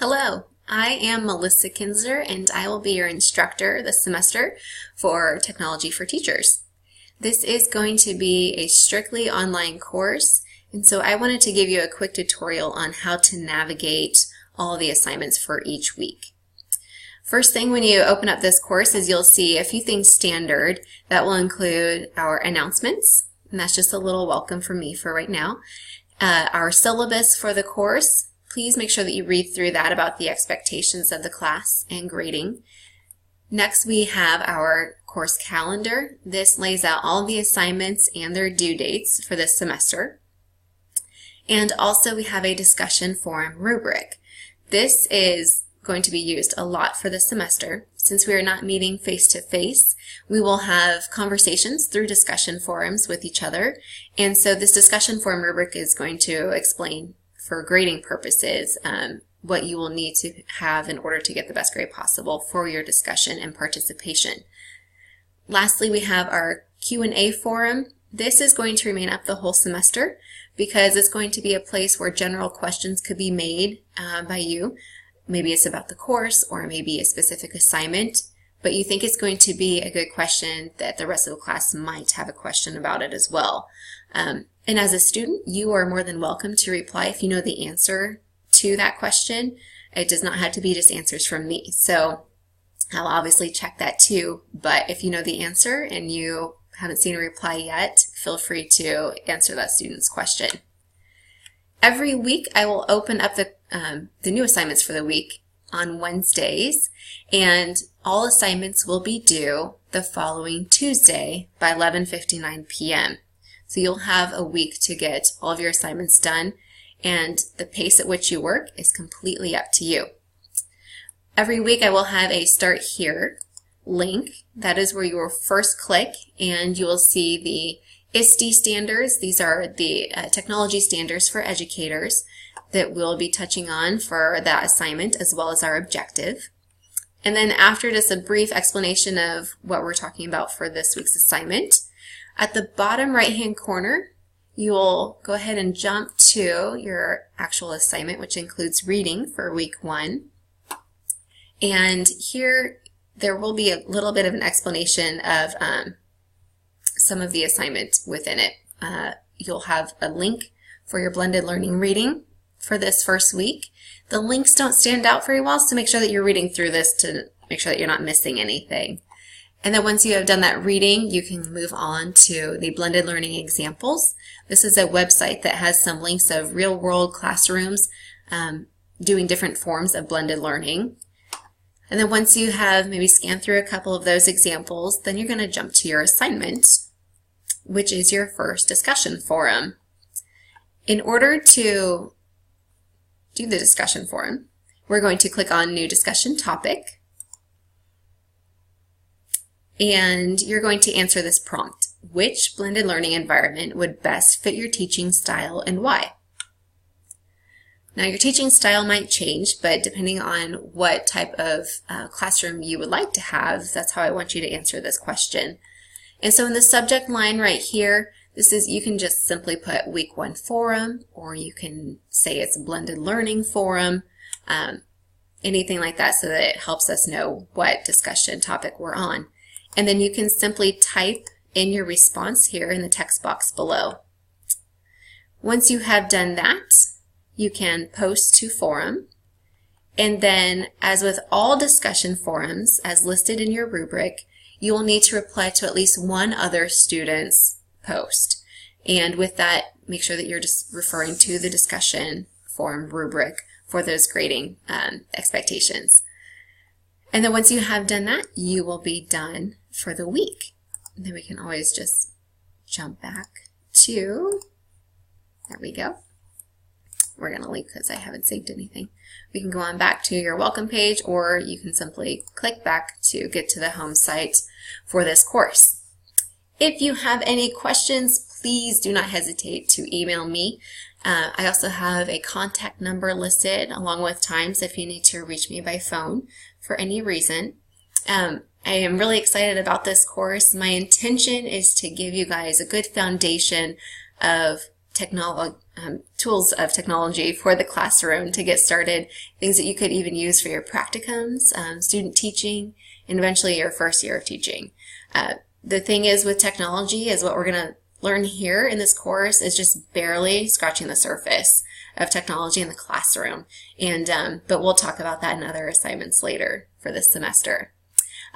Hello, I am Melissa Kinsler and I will be your instructor this semester for Technology for Teachers. This is going to be a strictly online course, and so I wanted to give you a quick tutorial on how to navigate all the assignments for each week. First thing when you open up this course is you'll see a few things standard. That will include our announcements, and that's just a little welcome from me for right now. Our syllabus for the course. Please make sure that you read through that about the expectations of the class and grading. Next, we have our course calendar. This lays out all the assignments and their due dates for this semester. And also we have a discussion forum rubric. This is going to be used a lot for this semester. Since we are not meeting face-to-face, we will have conversations through discussion forums with each other. And so this discussion forum rubric is going to explain for grading purposes what you will need to have in order to get the best grade possible for your discussion and participation. Lastly, we have our Q&A forum. This is going to remain up the whole semester because it's going to be a place where general questions could be made by you. Maybe it's about the course or maybe a specific assignment, but you think it's going to be a good question that the rest of the class might have a question about it as well. And as a student, you are more than welcome to reply if you know the answer to that question. It does not have to be just answers from me. So I'll obviously check that too, but if you know the answer and you haven't seen a reply yet, feel free to answer that student's question. Every week I will open up the new assignments for the week on Wednesdays, and all assignments will be due the following Tuesday by 11:59 p.m. So you'll have a week to get all of your assignments done, and the pace at which you work is completely up to you. Every week I will have a Start Here link. That is where you will first click and you will see the ISTE standards. These are the technology standards for educators that we'll be touching on for that assignment as well as our objective. And then after just a brief explanation of what we're talking about for this week's assignment, at the bottom right-hand corner, you'll go ahead and jump to your actual assignment, which includes reading for week 1. And here, there will be a little bit of an explanation of some of the assignment within it. You'll have a link for your blended learning reading for this first week. The links don't stand out very well, so make sure that you're reading through this to make sure that you're not missing anything. And then once you have done that reading, you can move on to the blended learning examples. This is a website that has some links of real-world classrooms doing different forms of blended learning. And then once you have maybe scanned through a couple of those examples, then you're going to jump to your assignment, which is your first discussion forum. In order to do the discussion forum, we're going to click on New Discussion Topic. And you're going to answer this prompt. Which blended learning environment would best fit your teaching style and why? Now your teaching style might change, but depending on what type of classroom you would like to have, that's how I want you to answer this question. And so in the subject line right here, you can just simply put week 1 forum, or you can say it's blended learning forum, anything like that so that it helps us know what discussion topic we're on. And then you can simply type in your response here in the text box below. Once you have done that, you can post to forum. And then, as with all discussion forums, as listed in your rubric, you will need to reply to at least one other student's post. And with that, make sure that you're just referring to the discussion forum rubric for those grading expectations. And then once you have done that, you will be done for the week. And then we can always just jump back to, there we go. We're going to leave because I haven't saved anything. We can go on back to your welcome page, or you can simply click back to get to the home site for this course. If you have any questions, please do not hesitate to email me. I also have a contact number listed along with times if you need to reach me by phone for any reason. I am really excited about this course. My intention is to give you guys a good foundation of tools of technology for the classroom to get started, things that you could even use for your practicums, student teaching, and eventually your first year of teaching. The thing is with technology is what we're going to learn here in this course is just barely scratching the surface of technology in the classroom. But we'll talk about that in other assignments later for this semester.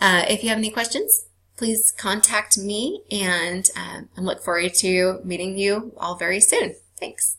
If you have any questions, please contact me, and I look forward to meeting you all very soon. Thanks.